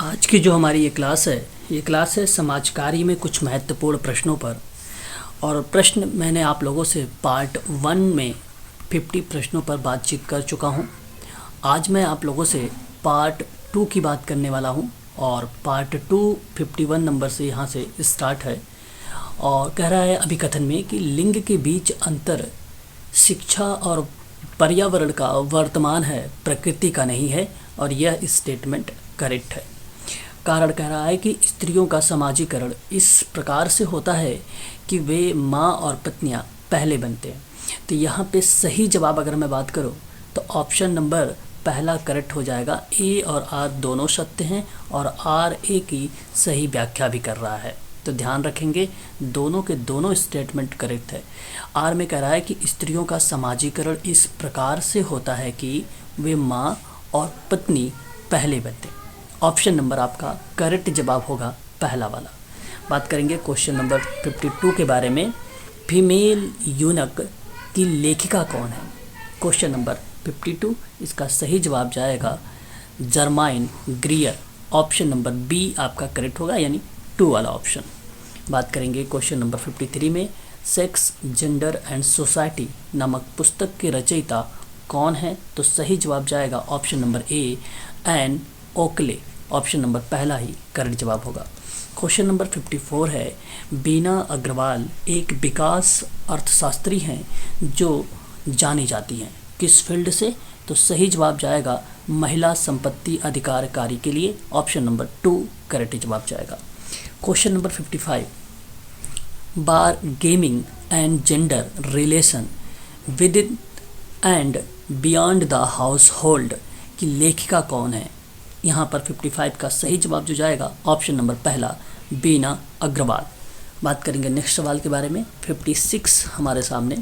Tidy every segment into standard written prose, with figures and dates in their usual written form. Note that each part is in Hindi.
आज की जो हमारी ये क्लास है समाज कार्य में कुछ महत्वपूर्ण प्रश्नों पर। और प्रश्न मैंने आप लोगों से पार्ट 1 में 50 प्रश्नों पर बातचीत कर चुका हूँ। आज मैं आप लोगों से पार्ट 2 की बात करने वाला हूँ और पार्ट 2 51 नंबर से यहाँ से स्टार्ट है और कह रहा है अभिकथन में कि लिंग के बीच अंतर शिक्षा और पर्यावरण का वर्तमान है, प्रकृति का नहीं है। और यह स्टेटमेंट करेक्ट है। कारण कह रहा है कि स्त्रियों का समाजीकरण इस प्रकार से होता है कि वे माँ और पत्नियाँ पहले बनते हैं। तो यहाँ पे सही जवाब अगर मैं बात करूँ तो ऑप्शन नंबर पहला करेक्ट हो जाएगा। ए और आर दोनों सत्य हैं और आर ए की सही व्याख्या भी कर रहा है। तो ध्यान रखेंगे दोनों के दोनों स्टेटमेंट करेक्ट है। आर में कह रहा है कि स्त्रियों का समाजीकरण इस प्रकार से होता है कि वे माँ और पत्नी पहले बनते हैं। ऑप्शन नंबर आपका करेक्ट जवाब होगा पहला वाला। बात करेंगे क्वेश्चन नंबर 52 के बारे में। फीमेल यूनक की लेखिका कौन है? क्वेश्चन नंबर 52 इसका सही जवाब जाएगा जर्माइन ग्रियर। ऑप्शन नंबर बी आपका करेक्ट होगा, यानी 2 वाला ऑप्शन। बात करेंगे क्वेश्चन नंबर 53 में। सेक्स जेंडर एंड सोसाइटी नामक पुस्तक के रचयिता कौन है? तो सही जवाब जाएगा option number A Ann Oakley. Option number पहला ही करेक्ट जवाब होगा। क्वेश्चन नंबर 54 है। बीना अग्रवाल एक विकास अर्थशास्त्री हैं जो जानी जाती हैं किस फील्ड से? तो सही जवाब जाएगा महिला संपत्ति अधिकार कार्य के लिए। ऑप्शन नंबर 2 करेक्ट जवाब जाएगा। Question number 55। Bar gaming and gender relation with in and beyond the house hold की लेखिका कौन है? यहाँ पर 55 का सही जवाब जो जाएगा ऑप्शन नंबर पहला बीना अग्रवाल। बात करेंगे नेक्स्ट सवाल के बारे में। 56 हमारे सामने।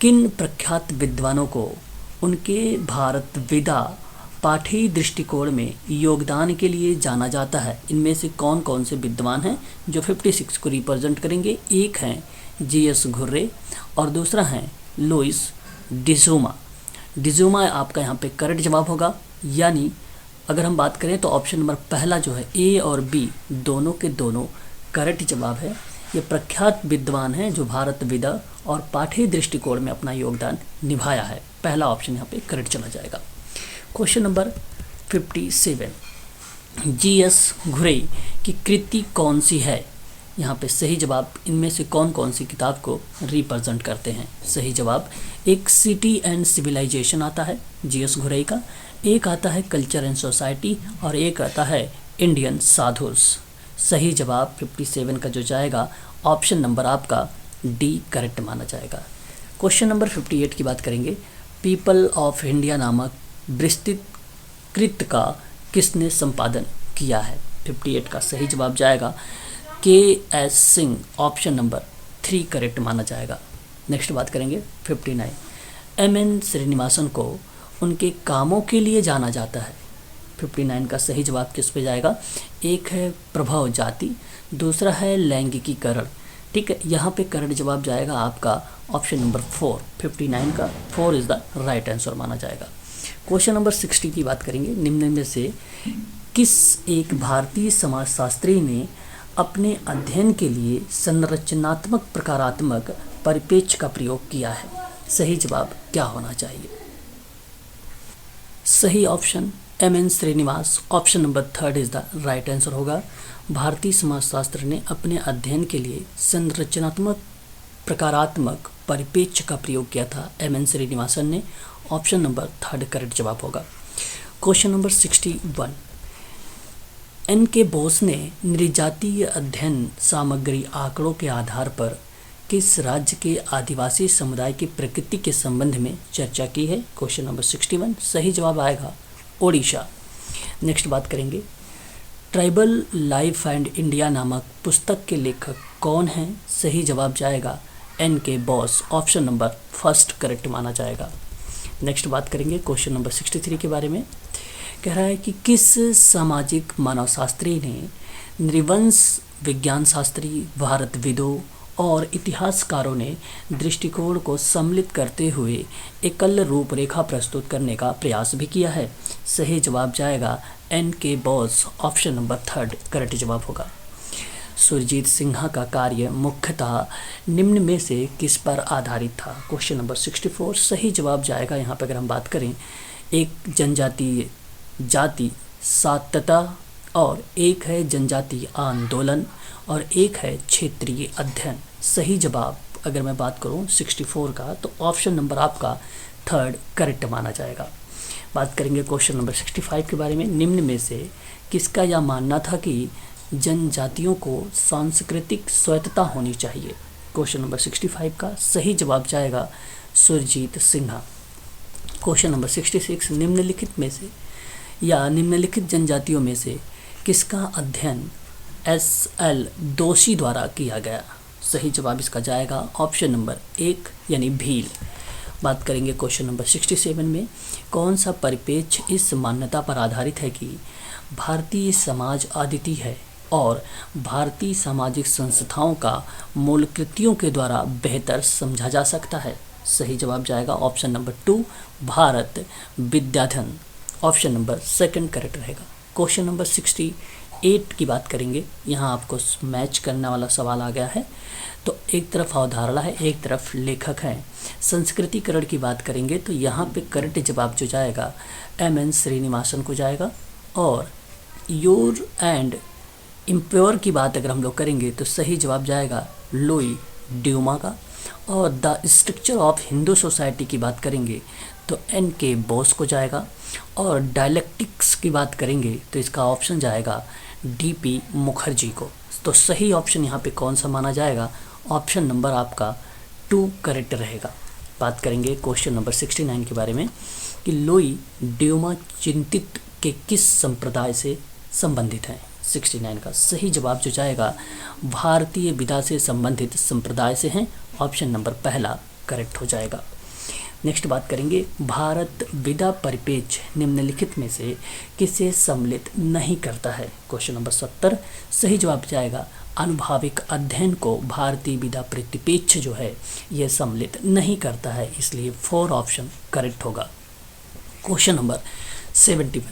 किन प्रख्यात विद्वानों को उनके भारत विदा पाठ्य दृष्टिकोण में योगदान के लिए जाना जाता है? इनमें से कौन कौन से विद्वान हैं जो 56 को रिप्रेजेंट करेंगे? एक हैं जीएस घुर्रे और दूसरा हैं लुइस डिसूमा। डिसूमा आपका यहाँ पे करेक्ट जवाब होगा। यानी अगर हम बात करें तो ऑप्शन नंबर पहला जो है ए और बी दोनों के दोनों करेक्ट जवाब है। ये प्रख्यात विद्वान हैं जो भारत विदा और पाठ्य दृष्टिकोण में अपना योगदान निभाया है। पहला ऑप्शन यहाँ पे करेक्ट चला जाएगा। Question number 57। जीएस घुरे की कृति कौन सी है? यहाँ पे सही जवाब इनमें से कौन कौन सी किताब को रिप्रेजेंट करते हैं? सही जवाब एक सिटी एंड सिविलाइजेशन आता है जीएस घुरे का, एक आता है कल्चर एंड सोसाइटी और एक आता है इंडियन साधुस। सही जवाब 57 का जो जाएगा ऑप्शन नंबर आपका डी करेक्ट माना जाएगा। क्वेश्चन नंबर 58 की बात करेंगे। पीपल ऑफ इंडिया नामक विस्तृत कृत का किसने संपादन किया है? 58 का सही जवाब जाएगा KS. Singh. Option number 3 correct माना जाएगा। नेक्स्ट बात करेंगे 59। एम.एन. श्रीनिवासन को उनके कामों के लिए जाना जाता है। 59 का सही जवाब किस पे जाएगा? एक है प्रभाव जाति, दूसरा है लैंगिकीकरण। ठीक है, यहाँ पे करेक्ट जवाब जाएगा आपका ऑप्शन नंबर 4। 59 का 4 इज़ द राइट आंसर माना जाएगा। क्वेश्चन नंबर 60 की बात करेंगे। निम्न में से किस एक भारतीय समाजशास्त्री ने अपने अध्ययन के लिए संरचनात्मक प्रकारात्मक परिप्रेक्ष्य का प्रयोग किया है? सही जवाब क्या होना चाहिए? सही option MN. Srinivas. Option number 3 is the right answer होगा। भारतीय समाजशास्त्र ने अपने अध्ययन के लिए संरचनात्मक प्रकारात्मक परिप्रेक्ष्य का प्रयोग किया था एम.एन. श्रीनिवासन ने। ऑप्शन नंबर 3 करेक्ट जवाब होगा। Question number 61। एन के बोस ने नृजातीय अध्ययन सामग्री आंकड़ों के आधार पर किस राज्य के आदिवासी समुदाय की प्रकृति के संबंध में चर्चा की है? क्वेश्चन नंबर 61 सही जवाब आएगा ओडिशा। नेक्स्ट बात करेंगे। ट्राइबल लाइफ एंड इंडिया नामक पुस्तक के लेखक कौन हैं? सही जवाब जाएगा एन के बोस। ऑप्शन नंबर 1 करेक्ट माना जाएगा। नेक्स्ट बात करेंगे क्वेश्चन नंबर 63 के बारे में। कह रहा है कि किस सामाजिक मानवशास्त्री ने नृवंश विज्ञान शास्त्री, भारत विदो और इतिहासकारों ने दृष्टिकोण को सम्मिलित करते हुए एकल रूपरेखा प्रस्तुत करने का प्रयास भी किया है। सही जवाब जाएगा एन के बोस, ऑप्शन नंबर 3 करेक्ट जवाब होगा। सुरजीत सिन्हा का कार्य मुख्यतः निम्न में से किस पर आधारित था? क्वेश्चन नंबर 64 सही जवाब जाएगा यहाँ पर अगर हम बात करें एक जनजातीय जाति सात्यता और एक है जनजातीय आंदोलन और एक है क्षेत्रीय अध्ययन। सही जवाब अगर मैं बात करूं 64 का तो ऑप्शन नंबर आपका 3 करेक्ट माना जाएगा। बात करेंगे क्वेश्चन नंबर 65 के बारे में। निम्न में से किसका यह मानना था कि जनजातियों को सांस्कृतिक स्वायत्तता होनी चाहिए? क्वेश्चन नंबर 65 का सही जवाब जाएगा सुरजीत सिन्हा। क्वेश्चन नंबर 66 निम्नलिखित में से या निम्नलिखित जनजातियों में से किसका अध्ययन एस.एल. दोशी द्वारा किया गया? सही जवाब इसका जाएगा ऑप्शन नंबर 1 यानी भील। बात करेंगे क्वेश्चन नंबर 67 में कौन सा परिपेक्ष इस मान्यता पर आधारित है कि भारतीय समाज अद्वितीय है और भारतीय सामाजिक संस्थाओं का मूल कृतियों के द्वारा बेहतर समझा जा सकता है? सही जवाब जाएगा option number 2 Bharat Vidyadhan, option number 2 correct रहेगा। क्वेश्चन नंबर 68 की बात करेंगे। यहाँ आपको मैच करने वाला सवाल आ गया है। तो एक तरफ अवधारणा है, एक तरफ लेखक है। संस्कृतिकरण की बात करेंगे तो यहाँ पे करेक्ट जवाब जो जाएगा एम.एन. श्रीनिवासन को जाएगा। और योर एंड इम्प्योर की बात अगर हम लोग करेंगे तो सही जवाब जाएगा लुई ड्यूमा का। और the structure of Hindu society की बात करेंगे तो एन के बोस को जाएगा। और डायलेक्टिक्स की बात करेंगे तो इसका ऑप्शन जाएगा डी.पी. मुखर्जी को। तो सही ऑप्शन यहाँ पे कौन सा माना जाएगा? ऑप्शन नंबर आपका 2 करेक्ट रहेगा। बात करेंगे क्वेश्चन नंबर 69 के बारे में कि लुई ड्यूमा चिंतित के किस संप्रदाय से संबंधित हैं? 69 का सही जवाब जो जाएगा भारतीय विदा से संबंधित संप्रदाय से हैं, ऑप्शन नंबर 1 करेक्ट हो जाएगा। नेक्स्ट बात करेंगे भारत विदा परिपेक्ष निम्नलिखित में से किसे सम्मिलित नहीं करता है? क्वेश्चन नंबर 70 सही जवाब जाएगा अनुभाविक अध्ययन को भारतीय विदा परिपेक्ष जो है यह सम्मिलित नहीं करता है, इसलिए 4 ऑप्शन करेक्ट होगा। क्वेश्चन नंबर 71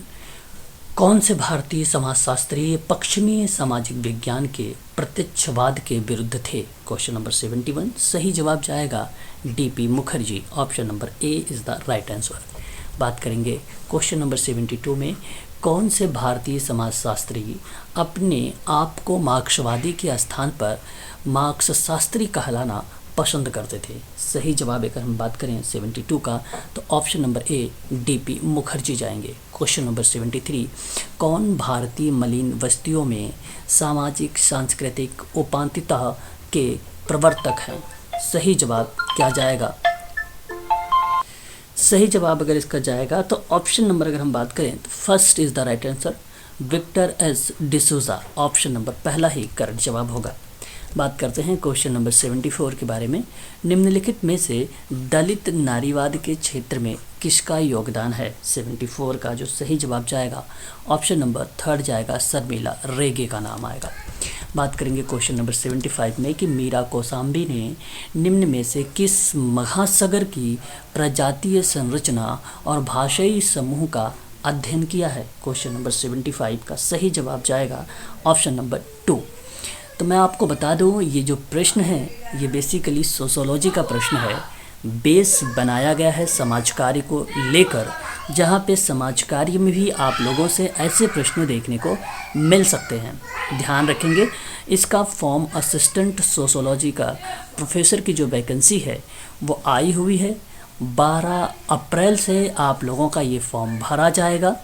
कौन से भारतीय समाजशास्त्री पश्चिमी सामाजिक विज्ञान के प्रत्यक्षवाद के विरुद्ध थे? क्वेश्चन नंबर 71 सही जवाब जाएगा DP. Mukherjee, option number A is the right answer. बात करेंगे क्वेश्चन नंबर 72 में कौन से भारतीय समाजशास्त्री अपने आप को मार्क्सवादी के स्थान पर मार्क्स शास्त्री कहलाना पसंद करते थे? सही जवाब अगर हम बात करें 72 का तो option number A DP. Mukherjee जाएंगे। क्वेश्चन नंबर 73 कौन भारतीय मलिन वस्तुओं में सामाजिक सांस्कृतिक उपांतिता के प्रवर्तक हैं? सही जवाब क्या जाएगा? सही जवाब अगर इसका जाएगा तो ऑप्शन नंबर अगर हम बात करें तो first is the right answer Victor S D'Souza, option number 1 ही करेक्ट जवाब होगा। बात करते हैं क्वेश्चन नंबर 74 के बारे में। निम्नलिखित में से दलित नारीवाद के क्षेत्र में किसका योगदान है? 74 का जो सही जवाब जाएगा ऑप्शन नंबर 3 जाएगा शर्मिला रेगे का नाम आएगा। बात करेंगे क्वेश्चन नंबर 75 में कि मीरा कौशाम्बी ने निम्न में से किस महासागर की प्रजातीय संरचना और भाषाई समूह का अध्ययन किया है? क्वेश्चन नंबर 75 का सही जवाब जाएगा ऑप्शन नंबर 2। तो मैं आपको बता दूं ये जो प्रश्न है ये बेसिकली सोशोलॉजी का प्रश्न है। बेस बनाया गया है समाज कार्य को लेकर, जहाँ पे समाज कार्य में भी आप लोगों से ऐसे प्रश्न देखने को मिल सकते हैं। ध्यान रखेंगे इसका फॉर्म असिस्टेंट सोशोलॉजी का प्रोफेसर की जो वैकेंसी है वो आई हुई है। 12 अप्रैल से आप लोगों का ये फॉर्म भरा जाएगा,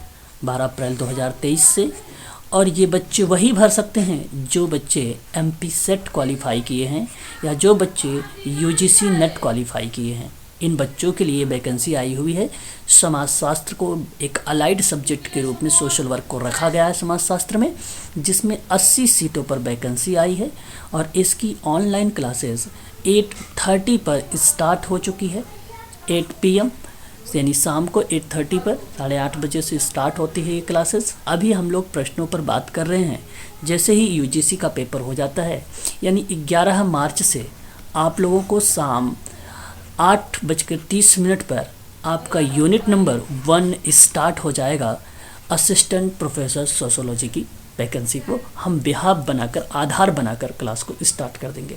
12 अप्रैल 2023 से। और ये बच्चे वही भर सकते हैं जो बच्चे एमपी सेट क्वालिफाई किए हैं या जो बच्चे यूजीसी नेट क्वालिफाई किए हैं। इन बच्चों के लिए वैकेंसी आई हुई है। समाजशास्त्र को एक अलाइड सब्जेक्ट के रूप में सोशल वर्क को रखा गया है समाजशास्त्र में, जिसमें 80 सीटों पर वैकेंसी आई है। और इसकी ऑनलाइन क्लासेस 8:30 पर स्टार्ट हो चुकी है, 8 PM यानी शाम को 8:30 पर 8:30 बजे से स्टार्ट होती है ये क्लासेस। अभी हम लोग प्रश्नों पर बात कर रहे हैं। जैसे ही यूजीसी का पेपर हो जाता है यानी 11 मार्च से आप लोगों को शाम 8:30 पर आपका यूनिट नंबर 1 स्टार्ट हो जाएगा। असिस्टेंट प्रोफेसर सोशोलॉजी की वैकेंसी को हम बिहाफ बनाकर, आधार बनाकर क्लास को स्टार्ट कर देंगे।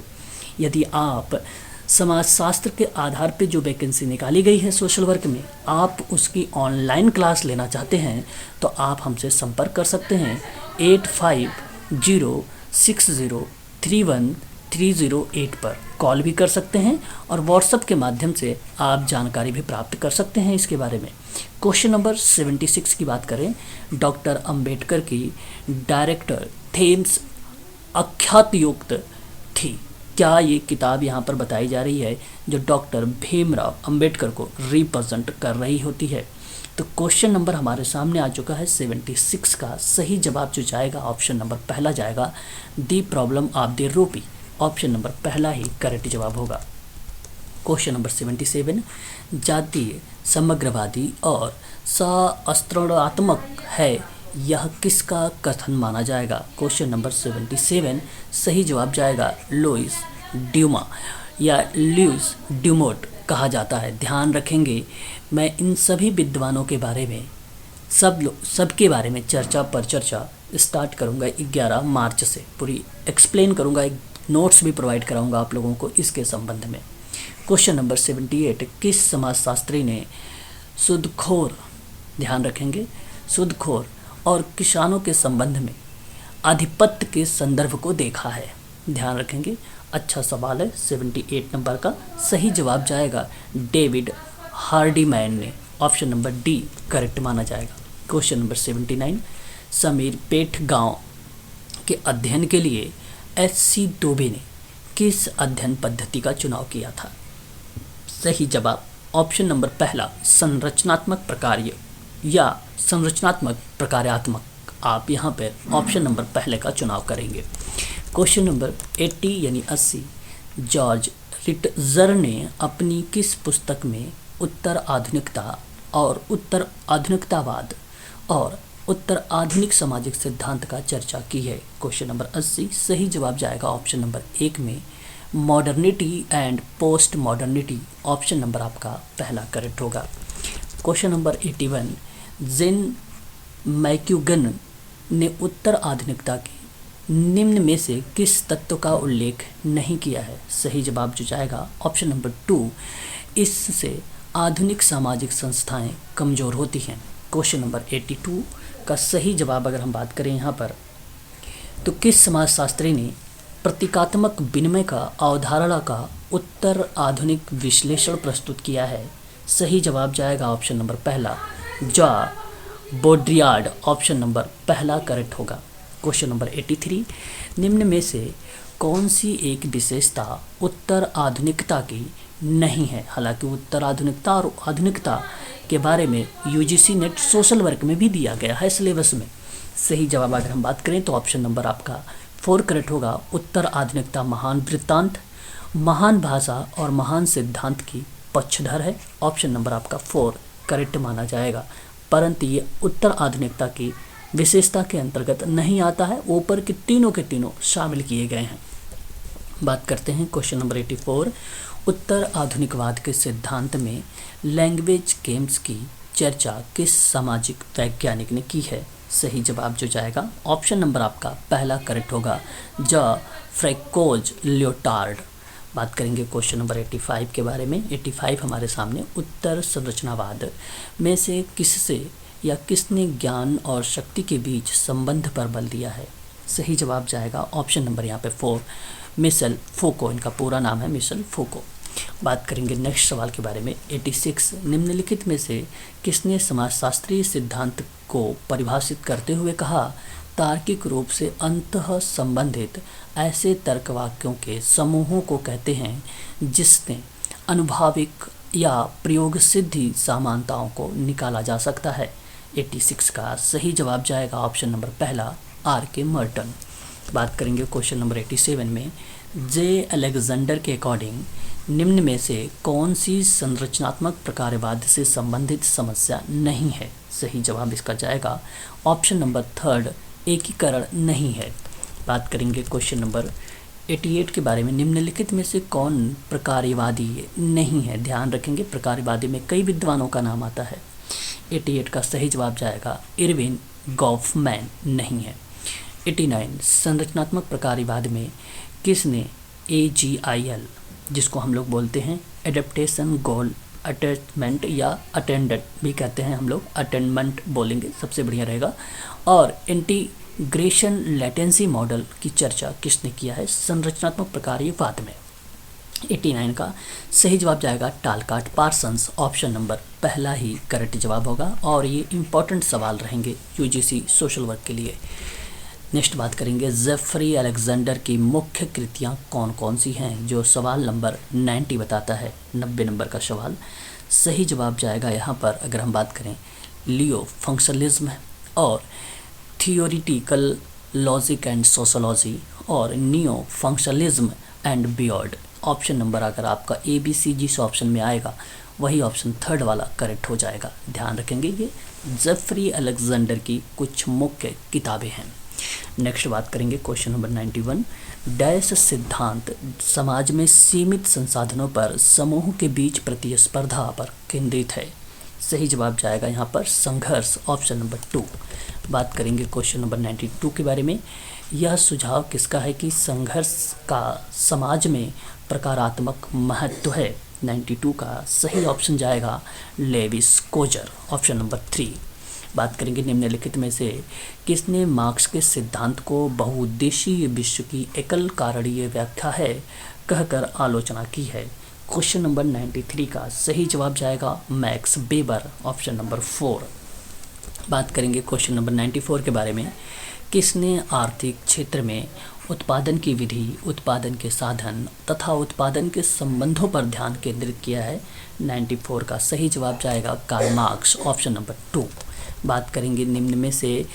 यदि आप समाजशास्त्र के आधार पे जो वैकेंसी निकाली गई है सोशल वर्क में, आप उसकी ऑनलाइन क्लास लेना चाहते हैं तो आप हमसे संपर्क कर सकते हैं 8506031308 पर कॉल भी कर सकते हैं और व्हाट्सएप के माध्यम से आप जानकारी भी प्राप्त कर सकते हैं इसके बारे में। क्वेश्चन नंबर 76 की बात करें, डॉक्टर अंबेडकर की डायरेक्टर थेम्स अख्यातयुक्त थी। क्या ये किताब यहाँ पर बताई जा रही है जो डॉक्टर भीमराव अंबेडकर को रिप्रेजेंट कर रही होती है? तो क्वेश्चन नंबर हमारे सामने आ चुका है 76 का सही जवाब जो जाएगा ऑप्शन नंबर पहला जाएगा, the problem of the rupee. Option number पहला ही करेक्ट जवाब होगा। क्वेश्चन नंबर 77, जातीय समग्रवादी और सअस्त्रणात्मक है, यह किसका कथन माना जाएगा? क्वेश्चन नंबर 77 सही जवाब जाएगा लुइस ड्यूमा या लुइस ड्यूमोट कहा जाता है। ध्यान रखेंगे, मैं इन सभी विद्वानों के बारे में सबके बारे में चर्चा पर चर्चा स्टार्ट करूंगा 11 मार्च से। पूरी एक्सप्लेन करूंगा, एक नोट्स भी प्रोवाइड कराऊंगा आप लोगों को इसके संबंध में। क्वेश्चन नंबर 78, किस समाजशास्त्री ने सूदखोर, ध्यान रखेंगे, सूदखोर और किसानों के संबंध में आधिपत्य के संदर्भ को देखा है? ध्यान रखेंगे, अच्छा सवाल है। 78 नंबर का सही जवाब जाएगा डेविड हार्डीमैन ने। ऑप्शन नंबर डी करेक्ट माना जाएगा। क्वेश्चन नंबर 79, समीर पेठ गांव के अध्ययन के लिए एच.सी. डोबे ने किस अध्ययन पद्धति का चुनाव किया था? सही जवाब ऑप्शन नंबर पहला, संरचनात्मक प्रकार्य या संरचनात्मक प्रकार्यात्मक। आप यहाँ पर ऑप्शन नंबर पहले का चुनाव करेंगे। क्वेश्चन नंबर 80 यानी 80, जॉर्ज रिटजर ने अपनी किस पुस्तक में उत्तर आधुनिकता और उत्तर आधुनिकतावाद और उत्तर आधुनिक सामाजिक सिद्धांत का चर्चा की है? क्वेश्चन नंबर 80 सही जवाब जाएगा ऑप्शन नंबर 1 में, modernity and post modernity. Option number आपका पहला करेक्ट होगा। क्वेश्चन नंबर 81, जेन मैक्यूगन ने उत्तर आधुनिकता के निम्न में से किस तत्व का उल्लेख नहीं किया है? सही जवाब जो जाएगा ऑप्शन नंबर 2, इससे आधुनिक सामाजिक संस्थाएं कमज़ोर होती हैं। क्वेश्चन नंबर 82 का सही जवाब अगर हम बात करें यहाँ पर, तो किस समाजशास्त्री ने प्रतीकात्मक विनिमय का अवधारणा का उत्तर आधुनिक विश्लेषण प्रस्तुत किया है? सही जवाब जाएगा ऑप्शन नंबर पहला, जॉन बोड्रियार्ड। ऑप्शन नंबर पहला करेक्ट होगा। क्वेश्चन नंबर 83, निम्न में से कौन सी एक विशेषता उत्तर आधुनिकता की नहीं है? हालांकि उत्तर आधुनिकता और आधुनिकता के बारे में यूजीसी नेट सोशल वर्क में भी दिया गया है सिलेबस में। सही जवाब अगर हम बात करें तो ऑप्शन नंबर आपका 4 करेक्ट होगा। उत्तर आधुनिकता महान वृत्तांत, महान भाषा और महान सिद्धांत की पक्षधर है। ऑप्शन नंबर आपका 4 करेक्ट माना जाएगा, परंतु ये उत्तर आधुनिकता की विशेषता के अंतर्गत नहीं आता है, ऊपर के तीनों शामिल किए गए हैं। बात करते हैं क्वेश्चन नंबर 84, उत्तर आधुनिकवाद के सिद्धांत में लैंग्वेज गेम्स की चर्चा किस सामाजिक वैज्ञानिक ने की है? सही जवाब जो जाएगा ऑप्शन नंबर आपका पहला करेक्ट होगा, फ्रैंकोज लियोटार्ड। बात करेंगे क्वेश्चन नंबर 85 के बारे में। 85 हमारे सामने, उत्तर संरचनावाद में से किससे या किसने ज्ञान और शक्ति के बीच संबंध पर बल दिया है? सही जवाब जाएगा ऑप्शन नंबर यहाँ पे 4, मिशेल फूको। इनका पूरा नाम है मिशेल फूको। बात करेंगे नेक्स्ट सवाल के बारे में। 86, निम्नलिखित में से किसने समाजशास्त्रीय सिद्धांत को परिभाषित करते हुए कहा, तार्किक रूप से अंतः संबंधित ऐसे तर्क वाक्यों के समूहों को कहते हैं जिसने अनुभाविक या प्रयोग सिद्धि समानताओं को निकाला जा सकता है? 86 का सही जवाब जाएगा ऑप्शन नंबर पहला, R.K. मर्टन। बात करेंगे क्वेश्चन नंबर 87 में, जे अलेक्जेंडर के अकॉर्डिंग निम्न में से कौन सी संरचनात्मक प्रकारवाद से संबंधित समस्या नहीं है? सही जवाब इसका जाएगा ऑप्शन नंबर 3, एकीकरण नहीं है। बात करेंगे क्वेश्चन नंबर 88 के बारे में, निम्नलिखित में से कौन प्रकार्यवादी नहीं है? ध्यान रखेंगे, प्रकार्यवादी में कई विद्वानों का नाम आता है। 88 का सही जवाब जाएगा इरविन गॉफमैन नहीं है। 89 संरचनात्मक प्रकार्यवाद में किसने AGIL, जिसको हम लोग बोलते हैं एडेप्टेशन गोल अटैचमेंट या अटेंडेंट भी कहते हैं, हम लोग अटेंडमेंट बोलेंगे सबसे बढ़िया रहेगा, और इंटीग्रेशन लेटेंसी मॉडल की चर्चा किसने किया है संरचनात्मक प्रकार्यवाद में? 89 का सही जवाब जाएगा टालकाट पार्सन्स, ऑप्शन नंबर पहला ही करेक्ट जवाब होगा, और ये इंपॉर्टेंट सवाल रहेंगे UGC सोशल वर्क के लिए। नेक्स्ट बात करेंगे जेफरी अलेक्जेंडर की मुख्य कृतियाँ कौन कौन सी हैं, जो सवाल नंबर 90 बताता है, 90 नंबर का सवाल। सही जवाब जाएगा यहाँ पर, अगर हम बात करें, लियो फंक्शनलिज्म और थियोरिटिकल लॉजिक एंड सोशोलॉजी और neo functionalism and beyond. Option number अगर आपका ABC जिस ऑप्शन में आएगा वही ऑप्शन थर्ड वाला करेक्ट हो जाएगा। ध्यान रखेंगे, ये जेफरी अलेक्जेंडर की कुछ मुख्य किताबें हैं। नेक्स्ट बात करेंगे क्वेश्चन नंबर 91, डैश सिद्धांत समाज में सीमित संसाधनों पर समूह के बीच प्रतिस्पर्धा पर केंद्रित है। सही जवाब जाएगा यहाँ पर संघर्ष, ऑप्शन नंबर 2। बात करेंगे क्वेश्चन नंबर 92 के बारे में, यह सुझाव किसका है कि संघर्ष का समाज में प्रकारात्मक महत्व है? 92 का सही ऑप्शन जाएगा लेविस कोजर, ऑप्शन नंबर 3। बात करेंगे निम्नलिखित में से किसने मार्क्स के सिद्धांत को बहुउद्देशीय विश्व की एकल कारणीय व्याख्या है कहकर आलोचना की है? क्वेश्चन नंबर 93 का सही जवाब जाएगा मैक्स वेबर, ऑप्शन नंबर 4। बात करेंगे क्वेश्चन नंबर 94 के बारे में, किसने आर्थिक क्षेत्र में उत्पादन की विधि, उत्पादन के साधन तथा उत्पादन के संबंधों पर ध्यान केंद्रित किया है? 94 का सही जवाब जाएगा कार्ल मार्क्स, ऑप्शन नंबर 2। बात करेंगे निम्न में से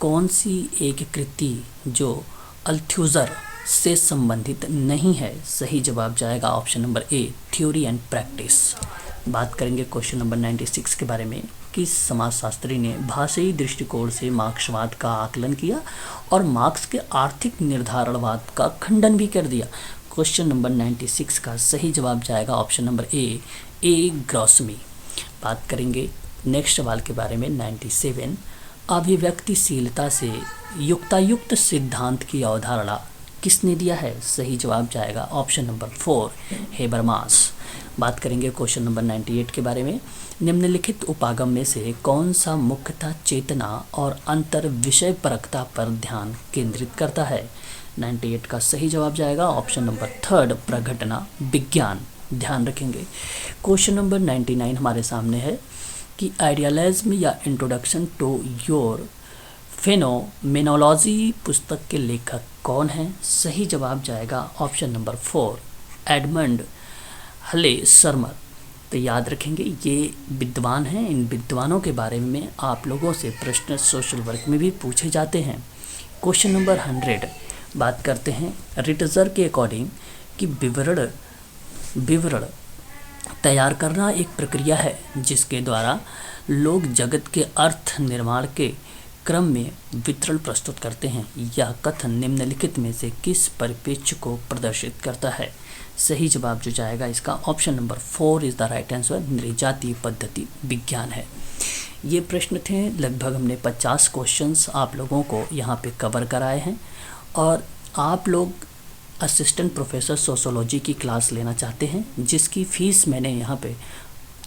कौन सी एक कृति जो अल्थुजर से संबंधित नहीं है? सही जवाब जाएगा option number A theory and practice. बात करेंगे क्वेश्चन नंबर 96 के बारे में, किस समाजशास्त्री ने भाषाई दृष्टिकोण से मार्क्सवाद का आकलन किया और मार्क्स के आर्थिक निर्धारणवाद का खंडन भी कर दिया? क्वेश्चन नंबर 96 का सही जवाब जाएगा ऑप्शन नंबर A ग्रॉसमी। बात करेंगे नेक्स्ट सवाल के बारे में 97, अभिव्यक्तिशीलता से युक्तायुक्त सिद्धांत की अवधारणा किसने दिया है? सही जवाब जाएगा ऑप्शन नंबर 4 हेबरमास। बात करेंगे क्वेश्चन नंबर 98 के बारे में, निम्नलिखित उपागम में से कौन सा मुख्यतः चेतना और अंतर विषय परकता पर ध्यान केंद्रित करता है? 98 का सही जवाब जाएगा ऑप्शन नंबर 3 प्रघटना विज्ञान। ध्यान रखेंगे। क्वेश्चन नंबर 99 हमारे सामने है कि आइडियलिज्म या इंट्रोडक्शन टू योर फेनोमेनोलॉजी पुस्तक के लेखक कौन हैं? सही जवाब जाएगा ऑप्शन नंबर 4 एडमंड हले शर्मर। तो याद रखेंगे ये विद्वान हैं, इन विद्वानों के बारे में आप लोगों से प्रश्न सोशल वर्क में भी पूछे जाते हैं। क्वेश्चन नंबर 100 बात करते हैं रिटजर के अकॉर्डिंग कि विवरण तैयार करना एक प्रक्रिया है जिसके द्वारा लोग जगत के अर्थ निर्माण के क्रम में वितरण प्रस्तुत करते हैं। यह कथन निम्नलिखित में से किस परिप्रेक्ष्य को प्रदर्शित करता है? सही जवाब जो जाएगा इसका option number 4 is the right answer, नृजातीय पद्धति विज्ञान है। ये प्रश्न थे, लगभग हमने 50 क्वेश्चंस आप लोगों को यहाँ पे कवर कराए हैं। और आप लोग असिस्टेंट प्रोफेसर सोशोलॉजी की क्लास लेना चाहते हैं जिसकी फ़ीस मैंने यहाँ पे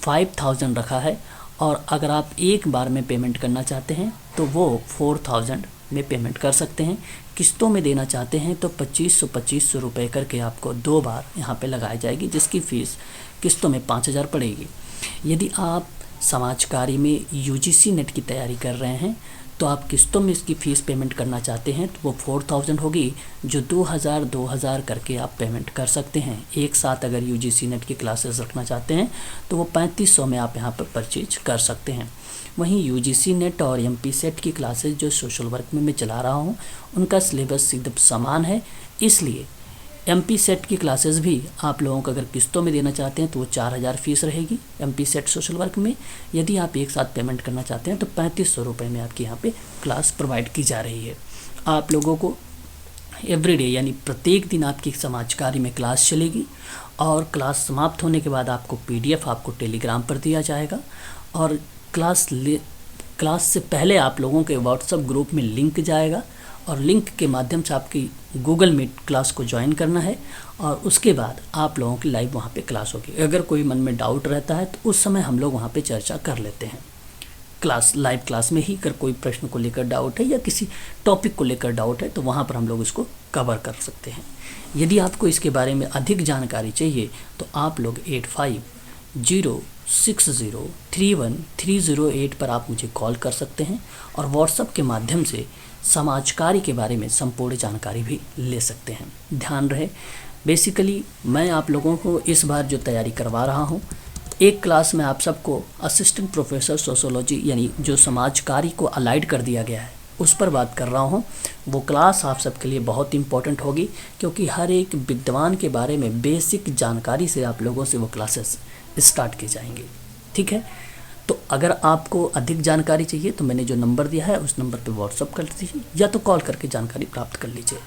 5000 रखा है, और अगर आप एक बार में पेमेंट करना चाहते हैं तो वो 4000 में पेमेंट कर सकते हैं। किस्तों में देना चाहते हैं तो 2500 रुपये करके आपको 2 बार यहाँ पे लगाई जाएगी, जिसकी फ़ीस किस्तों में 5000 पड़ेगी। यदि आप समाज कार्य में UGC नेट की तैयारी कर रहे हैं तो आप किस्तों में इसकी फ़ीस पेमेंट करना चाहते हैं तो वो 4000 होगी, जो 2000 करके आप पेमेंट कर सकते हैं। एक साथ अगर UGC नेट की क्लासेस रखना चाहते हैं तो वो 3500 में आप यहाँ पर परचेज कर सकते हैं। वहीं UGC नेट और MP सेट की क्लासेस जो सोशल वर्क में मैं चला रहा हूँ उनका सिलेबस सीधे समान है, इसलिए MP सेट की क्लासेस भी आप लोगों को अगर किस्तों में देना चाहते हैं तो वो 4000 फीस रहेगी MP सेट सोशल वर्क में। यदि आप एक साथ पेमेंट करना चाहते हैं तो 3500 रुपये में आपकी यहाँ पे क्लास प्रोवाइड की जा रही है। आप लोगों को एवरीडे यानी प्रत्येक दिन आपकी समाज कार्य में क्लास चलेगी और क्लास समाप्त होने के बाद आपको पीडीएफ आपको टेलीग्राम पर दिया जाएगा और क्लास से पहले आप लोगों के व्हाट्सएप ग्रुप में लिंक जाएगा और लिंक के माध्यम से आपकी गूगल मीट क्लास को ज्वाइन करना है और उसके बाद आप लोगों की लाइव वहाँ पे क्लास होगी। अगर कोई मन में डाउट रहता है तो उस समय हम लोग वहाँ पे चर्चा कर लेते हैं लाइव क्लास में ही। अगर कोई प्रश्न को लेकर डाउट है या किसी टॉपिक को लेकर डाउट है तो वहाँ पर हम लोग इसको कवर कर सकते हैं। यदि आपको इसके बारे में अधिक जानकारी चाहिए तो आप लोग 8506031308 पर आप मुझे कॉल कर सकते हैं और व्हाट्सएप के माध्यम से समाज कार्य के बारे में संपूर्ण जानकारी भी ले सकते हैं। ध्यान रहे, बेसिकली मैं आप लोगों को इस बार जो तैयारी करवा रहा हूँ, एक क्लास में आप सबको असिस्टेंट प्रोफेसर सोशियोलॉजी यानी जो समाज कार्य को अलाइड कर दिया गया है उस पर बात कर रहा हूँ। वो क्लास आप सबके लिए बहुत इंपॉर्टेंट होगी क्योंकि हर एक विद्वान के बारे में बेसिक जानकारी से आप लोगों से वो क्लासेस स्टार्ट की जाएंगी। ठीक है, तो अगर आपको अधिक जानकारी चाहिए तो मैंने जो नंबर दिया है उस नंबर पे व्हाट्सअप कर दीजिए या तो कॉल करके जानकारी प्राप्त कर लीजिए।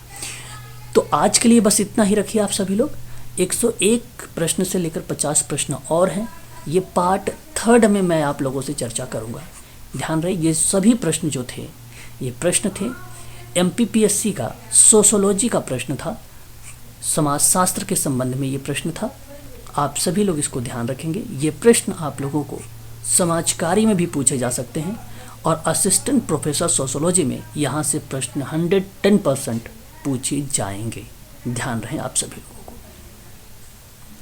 तो आज के लिए बस इतना ही रखिए आप सभी लोग। 101 प्रश्न से लेकर 50 प्रश्न और हैं। ये पार्ट 3 में मैं आप लोगों से चर्चा करूँगा। ध्यान रहे, ये सभी प्रश्न जो थे ये प्रश्न थे MPPSC का सोशियोलॉजी का प्रश्न था, समाजशास्त्र के संबंध में ये प्रश्न था। आप सभी लोग इसको ध्यान रखेंगे। ये प्रश्न आप लोगों को समाज कार्य में भी पूछे जा सकते हैं और असिस्टेंट प्रोफेसर सोशियोलॉजी में यहाँ से प्रश्न 110% पूछे जाएंगे। ध्यान रहे आप सभी लोग।